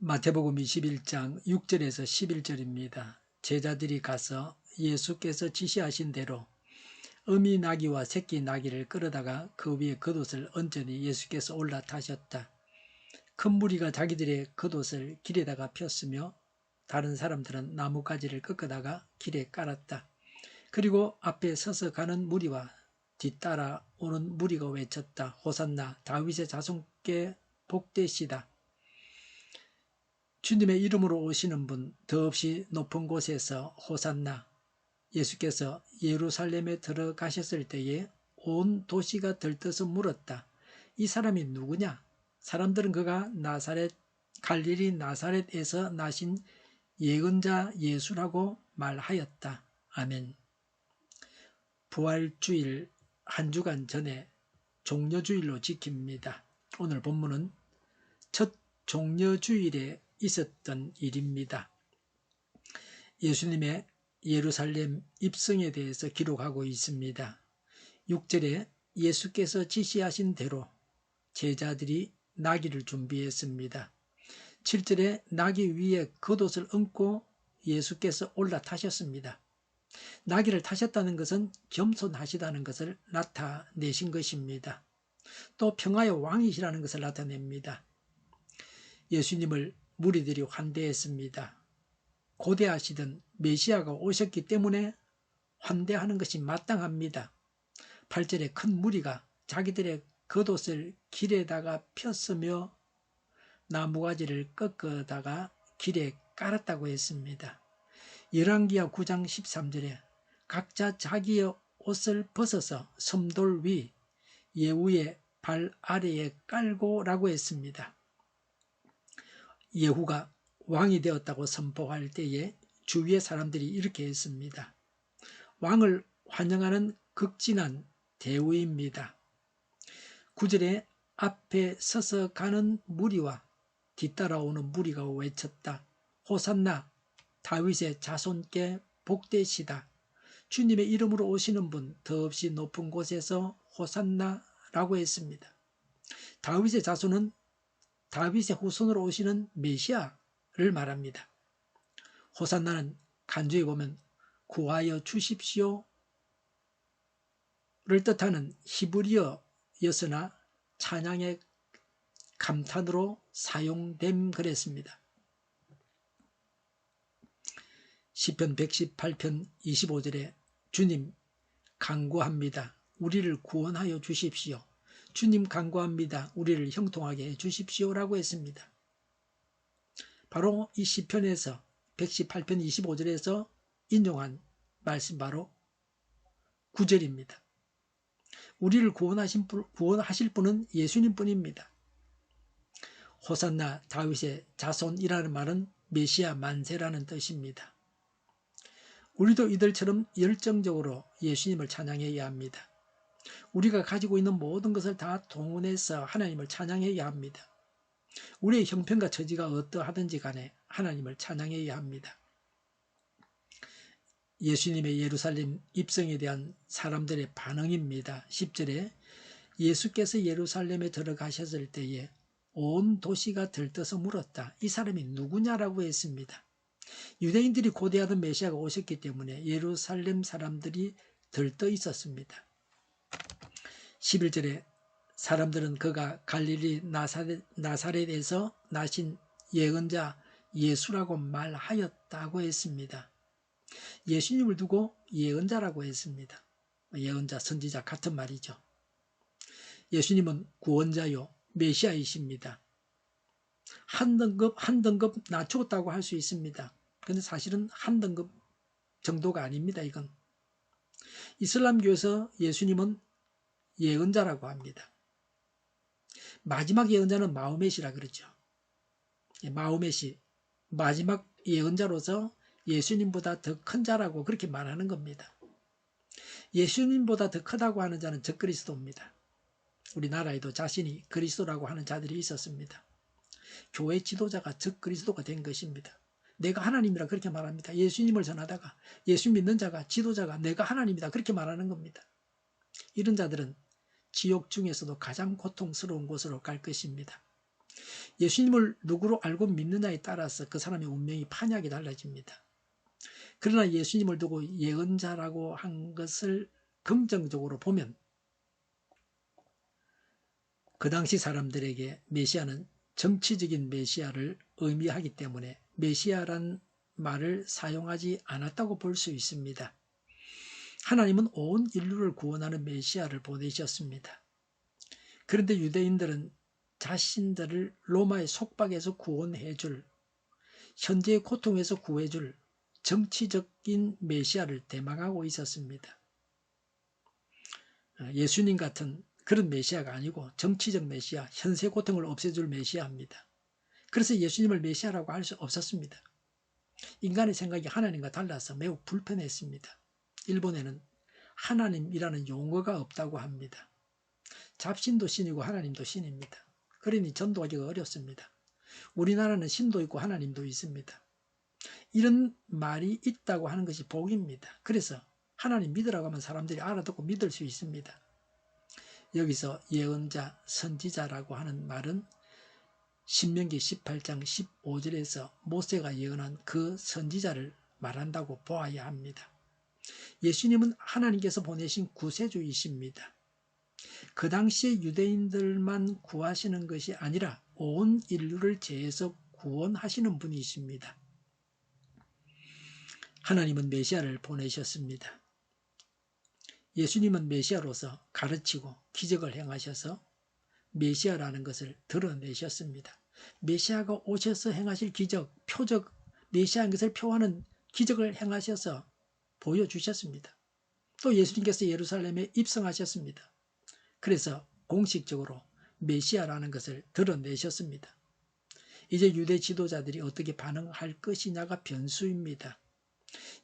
마태복음 21장 6절에서 11절입니다. 제자들이 가서 예수께서 지시하신 대로 어미 나귀와 새끼 나귀를 끌어다가 그 위에 겉옷을 얹으니 예수께서 올라타셨다. 큰 무리가 자기들의 겉옷을 길에다가 폈으며 다른 사람들은 나뭇가지를 꺾어다가 길에 깔았다. 그리고 앞에 서서 가는 무리와 뒤따라 오는 무리가 외쳤다. 호산나 다윗의 자손께 복되시다. 주님의 이름으로 오시는 분 더없이 높은 곳에서 호산나. 예수께서 예루살렘에 들어가셨을 때에 온 도시가 들떠서 물었다. 이 사람이 누구냐? 사람들은 그가 갈릴리 나사렛에서 나신 예언자 예수라고 말하였다. 아멘. 부활주일 한 주간 전에 종려주일로 지킵니다. 오늘 본문은 첫 종려주일에 있었던 일입니다. 예수님의 예루살렘 입성에 대해서 기록하고 있습니다. 6절에 예수께서 지시하신 대로 제자들이 나귀를 준비했습니다. 7절에 나귀 위에 겉옷을 얹고 예수께서 올라타셨습니다. 나귀를 타셨다는 것은 겸손하시다는 것을 나타내신 것입니다. 또 평화의 왕이시라는 것을 나타냅니다. 예수님을 무리들이 환대했습니다. 고대하시던 메시아가 오셨기 때문에 환대하는 것이 마땅합니다. 8절에 큰 무리가 자기들의 겉옷을 길에다가 폈으며 나무가지를 꺾어다가 길에 깔았다고 했습니다. 열왕기하 9장 13절에 각자 자기의 옷을 벗어서 섬돌 위 예후의 발 아래에 깔고라고 했습니다. 예후가 왕이 되었다고 선포할 때에 주위의 사람들이 이렇게 했습니다. 왕을 환영하는 극진한 대우입니다. 9절에 앞에 서서 가는 무리와 뒤따라오는 무리가 외쳤다. 호산나 다윗의 자손께 복되시다. 주님의 이름으로 오시는 분 더없이 높은 곳에서 호산나라고 했습니다. 다윗의 자손은 다윗의 후손으로 오시는 메시아를 말합니다. 호산나는 간주에 보면 구하여 주십시오를 뜻하는 히브리어였으나 찬양의 감탄으로 사용됨 그랬습니다. 시편 118편 25절에 주님 간구합니다. 우리를 구원하여 주십시오. 주님 간구합니다. 우리를 형통하게 해주십시오라고 했습니다. 바로 이 시편에서 118편 25절에서 인용한 말씀 바로 9절입니다. 우리를 구원하실 분은 예수님 뿐입니다. 호산나 다윗의 자손이라는 말은 메시아 만세라는 뜻입니다. 우리도 이들처럼 열정적으로 예수님을 찬양해야 합니다. 우리가 가지고 있는 모든 것을 다 동원해서 하나님을 찬양해야 합니다. 우리의 형편과 처지가 어떠하든지 간에 하나님을 찬양해야 합니다. 예수님의 예루살렘 입성에 대한 사람들의 반응입니다. 10절에 예수께서 예루살렘에 들어가셨을 때에 온 도시가 들떠서 물었다. 이 사람이 누구냐라고 했습니다. 유대인들이 고대하던 메시아가 오셨기 때문에 예루살렘 사람들이 들떠 있었습니다. 11절에 사람들은 그가 갈릴리 나사렛에서 나신 예언자 예수라고 말하였다고 했습니다. 예수님을 두고 예언자라고 했습니다. 예언자, 선지자 같은 말이죠. 예수님은 구원자요 메시아이십니다. 한 등급 낮췄다고 할 수 있습니다. 그런데 사실은 한 등급 정도가 아닙니다. 이건 이슬람교에서 예수님은 예언자라고 합니다. 마지막 예언자는 마호멧이라 그러죠. 마호멧이 마지막 예언자로서 예수님보다 더 큰 자라고 그렇게 말하는 겁니다. 예수님보다 더 크다고 하는 자는 적그리스도입니다. 우리나라에도 자신이 그리스도라고 하는 자들이 있었습니다. 교회 지도자가 적그리스도가 된 것입니다. 내가 하나님이라 그렇게 말합니다. 예수님을 전하다가 예수 믿는 자가 지도자가 내가 하나님이다 그렇게 말하는 겁니다. 이런 자들은 지옥 중에서도 가장 고통스러운 곳으로 갈 것입니다. 예수님을 누구로 알고 믿느냐에 따라서 그 사람의 운명이 판이하게 달라집니다. 그러나 예수님을 두고 예언자라고 한 것을 긍정적으로 보면 그 당시 사람들에게 메시아는 정치적인 메시아를 의미하기 때문에 메시아란 말을 사용하지 않았다고 볼 수 있습니다. 하나님은 온 인류를 구원하는 메시아를 보내셨습니다. 그런데 유대인들은 자신들을 로마의 속박에서 구원해줄, 현재의 고통에서 구해줄 정치적인 메시아를 대망하고 있었습니다. 예수님 같은 그런 메시아가 아니고 정치적 메시아, 현세 고통을 없애줄 메시아입니다. 그래서 예수님을 메시아라고 할 수 없었습니다. 인간의 생각이 하나님과 달라서 매우 불편했습니다. 일본에는 하나님이라는 용어가 없다고 합니다. 잡신도 신이고 하나님도 신입니다. 그러니 전도하기가 어렵습니다. 우리나라는 신도 있고 하나님도 있습니다. 이런 말이 있다고 하는 것이 복입니다. 그래서 하나님 믿으라고 하면 사람들이 알아듣고 믿을 수 있습니다. 여기서 예언자, 선지자라고 하는 말은 신명기 18장 15절에서 모세가 예언한 그 선지자를 말한다고 보아야 합니다. 예수님은 하나님께서 보내신 구세주이십니다. 그 당시에 유대인들만 구하시는 것이 아니라 온 인류를 죄에서 구원하시는 분이십니다. 하나님은 메시아를 보내셨습니다. 예수님은 메시아로서 가르치고 기적을 행하셔서 메시아라는 것을 드러내셨습니다. 메시아가 오셔서 행하실 기적, 표적, 메시아인 것을 표하는 기적을 행하셔서 보여주셨습니다. 또 예수님께서 예루살렘에 입성하셨습니다. 그래서 공식적으로 메시아라는 것을 드러내셨습니다. 이제 유대 지도자들이 어떻게 반응할 것이냐가 변수입니다.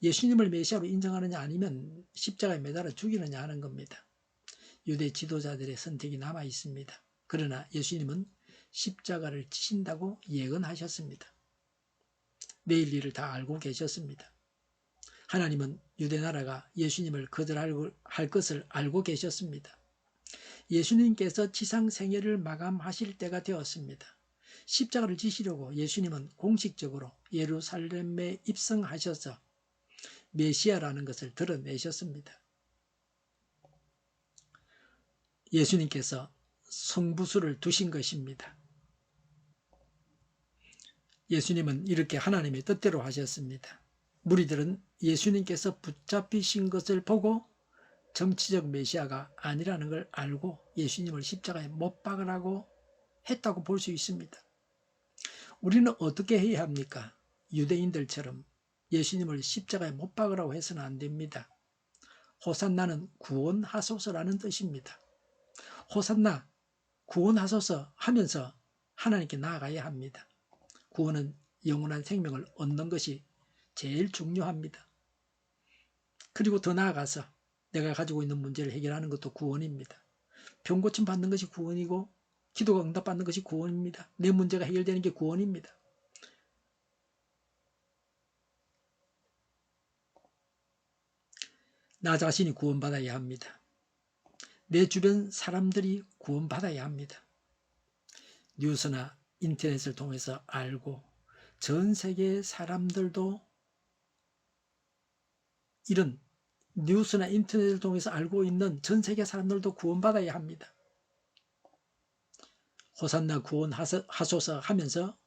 예수님을 메시아로 인정하느냐 아니면 십자가에 매달아 죽이느냐 하는 겁니다. 유대 지도자들의 선택이 남아 있습니다. 그러나 예수님은 십자가를 지신다고 예언하셨습니다. 내일 일을 다 알고 계셨습니다. 하나님은 유대 나라가 예수님을 거절할 것을 알고 계셨습니다. 예수님께서 지상 생애를 마감하실 때가 되었습니다. 십자가를 지시려고 예수님은 공식적으로 예루살렘에 입성하셔서 메시아라는 것을 드러내셨습니다. 예수님께서 성부수를 두신 것입니다. 예수님은 이렇게 하나님의 뜻대로 하셨습니다. 무리들은 예수님께서 붙잡히신 것을 보고 정치적 메시아가 아니라는 걸 알고 예수님을 십자가에 못 박으라고 했다고 볼 수 있습니다. 우리는 어떻게 해야 합니까? 유대인들처럼 예수님을 십자가에 못 박으라고 해서는 안 됩니다. 호산나는 구원하소서라는 뜻입니다. 호산나, 구원하소서 하면서 하나님께 나아가야 합니다. 구원은 영원한 생명을 얻는 것이 제일 중요합니다. 그리고 더 나아가서 내가 가지고 있는 문제를 해결하는 것도 구원입니다. 병 고침 받는 것이 구원이고 기도가 응답받는 것이 구원입니다. 내 문제가 해결되는 게 구원입니다. 나 자신이 구원받아야 합니다. 내 주변 사람들이 구원받아야 합니다. 뉴스나 인터넷을 통해서 알고 전 세계 사람들도 이런 뉴스나 인터넷을 통해서 알고 있는 전 세계 사람들도 구원받아야 합니다. 호산나 구원하소서 하면서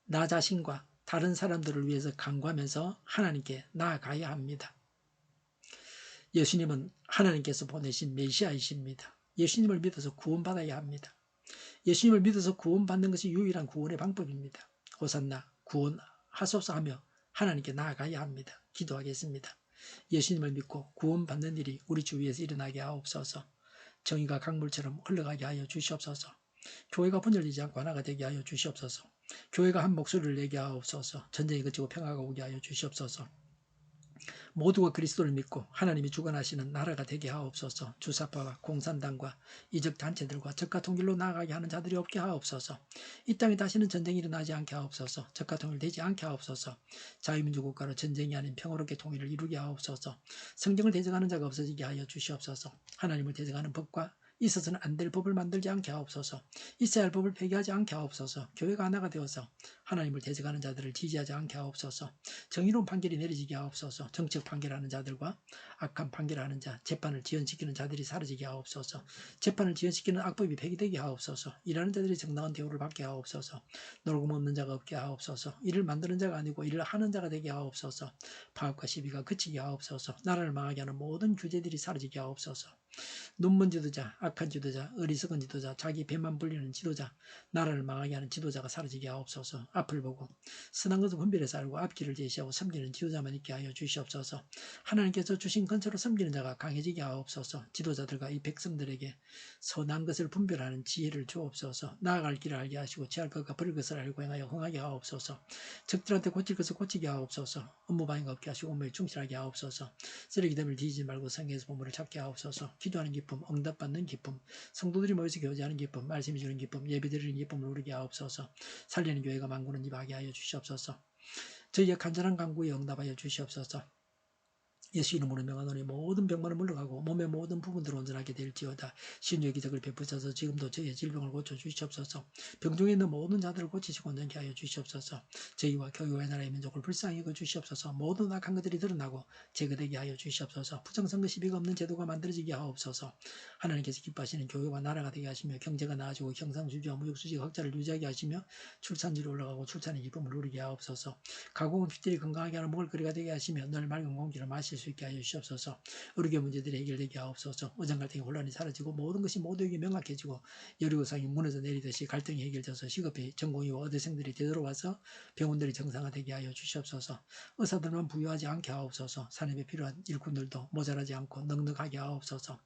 나 자신과 다른 사람들을 위해서 간구하면서 하나님께 나아가야 합니다. 예수님은 하나님께서 보내신 메시아이십니다. 예수님을 믿어서 구원받아야 합니다. 예수님을 믿어서 구원받는 것이 유일한 구원의 방법입니다. 호산나 구원하소서 하며 하나님께 나아가야 합니다. 기도하겠습니다. 예수님을 믿고 구원받는 일이 우리 주위에서 일어나게 하옵소서. 정의가 강물처럼 흘러가게 하여 주시옵소서. 교회가 분열되지 않고 하나가 되게 하여 주시옵소서. 교회가 한 목소리를 내게 하옵소서. 전쟁이 그치고 평화가 오게 하여 주시옵소서. 모두가 그리스도를 믿고 하나님이 주관하시는 나라가 되게 하옵소서. 주사파와 공산당과 이적 단체들과 적가 통일로 나아가게 하는 자들이 없게 하옵소서. 이 땅에 다시는 전쟁이 일어나지 않게 하옵소서. 적가 통일되지 않게 하옵소서. 자유민주 국가로 전쟁이 아닌 평화롭게 통일을 이루게 하옵소서. 성경을 대적하는 자가 없어지게 하여 주시옵소서. 하나님을 대적하는 법과 있어서는 안 될 법을 만들지 않게 하옵소서. 있어야 할 법을 폐기하지 않게 하옵소서. 교회가 하나가 되어서 하나님을 대적하는 자들을 지지하지 않게 하옵소서. 정의로운 판결이 내려지게 하옵소서. 정책 판결하는 자들과 악한 판결하는 자, 재판을 지연시키는 자들이 사라지게 하옵소서. 재판을 지연시키는 악법이 폐기되게 하옵소서. 일하는 자들이 정당한 대우를 받게 하옵소서. 놀고 먹는 자가 없게 하옵소서. 일을 만드는 자가 아니고 일을 하는 자가 되게 하옵소서. 파업과 시비가 그치게 하옵소서. 나라를 망하게 하는 모든 규제들이 사라지게 하옵소서. 눈먼 지도자, 악한 지도자, 어리석은 지도자, 자기 배만 불리는 지도자, 나라를 망하게 하는 지도자가 사라지게 하옵소서. 앞을 보고 선한 것을 분별해서 알고 앞길을 제시하고 섬기는 지도자만 있게 하여 주시옵소서. 하나님께서 주신 건처로 섬기는 자가 강해지게 하옵소서. 지도자들과 이 백성들에게 선한 것을 분별하는 지혜를 주옵소서. 나아갈 길을 알게 하시고 취할 것과 버릴 것을 알고 행하여 흥하게 하옵소서. 적들한테 고칠 것을 고치게 하옵소서. 업무방해가 없게 하시고 업무에 충실하게 하옵소서. 쓰레기됨을 뒤지지 말고 성경에서 보물을 찾게 하옵소서. 기도하는 기쁨, 응답받는 기쁨, 성도들이 모여서 교제하는 기쁨, 말씀이 주는 기쁨, 예배드리는 기쁨을 누리게 하옵소서. 살리는 교회가 만구는 입하게 하여 주시옵소서. 저희의 간절한 간구에 응답하여 주시옵소서. 예수 이름으로 명하노니 모든 병만은 물러가고 몸의 모든 부분들을 온전하게 될지어다. 신유의 기적을 베푸셔서 지금도 저희의 질병을 고쳐주시옵소서. 병중에 있는 모든 자들을 고치시고 온전케 하여 주시옵소서. 저희와 교회와 나라의 민족을 불쌍히 여겨주시옵소서. 모든 악한 것들이 드러나고 제거되게 하여 주시옵소서. 부정선거 시비가 없는 제도가 만들어지게 하옵소서. 하나님께서 기뻐하시는 교회와 나라가 되게 하시며 경제가 나아지고 경상수지와 무역수지가 흑자를 유지하게 하시며 출산율이 올라가고 출산의 기쁨을 누리게 하옵소서. 가공은 핏들이 건강하게 하는 먹을거리가 되게 하시며 늘 맑은 공기를 마실 수 있게 하여 주시옵소서. 의료계 문제들이 해결되게 하옵소서. 의정갈등의 혼란이 사라지고 모든 것이 모두에게 명확해지고 여리고성이 무너져 내리듯이 갈등이 해결돼서 시급히 전공의와 의대생들이 되돌아와서 병원들이 정상화되게 하여 주시옵소서. 의사들만 부유하지 않게 하옵소서. 산업에 필요한 일꾼들도 모자라지 않고 넉넉하게 하옵소서.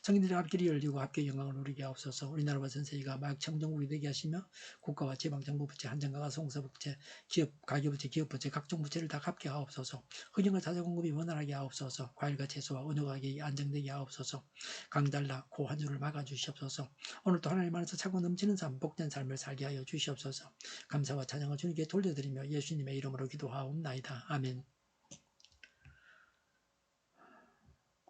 정의들의 앞길이 열리고 합계의 영광을 누리게 하옵소서. 우리나라와 전 세계가 마약 청정국이 되게 하시며 국가와 지방정부부채, 한정가가 송사부채, 기업, 가계부채, 기업부채, 각종 부채를 다 갚게 하옵소서. 흑연과 자재공급이 원활하게 하옵소서. 과일과 채소와 원유 가격이 안정되게 하옵소서. 강달라, 고환율을 막아주시옵소서. 오늘도 하나님 안에서 차고 넘치는 삶, 복된 삶을 살게 하여 주시옵소서. 감사와 찬양을 주님께 돌려드리며 예수님의 이름으로 기도하옵나이다. 아멘.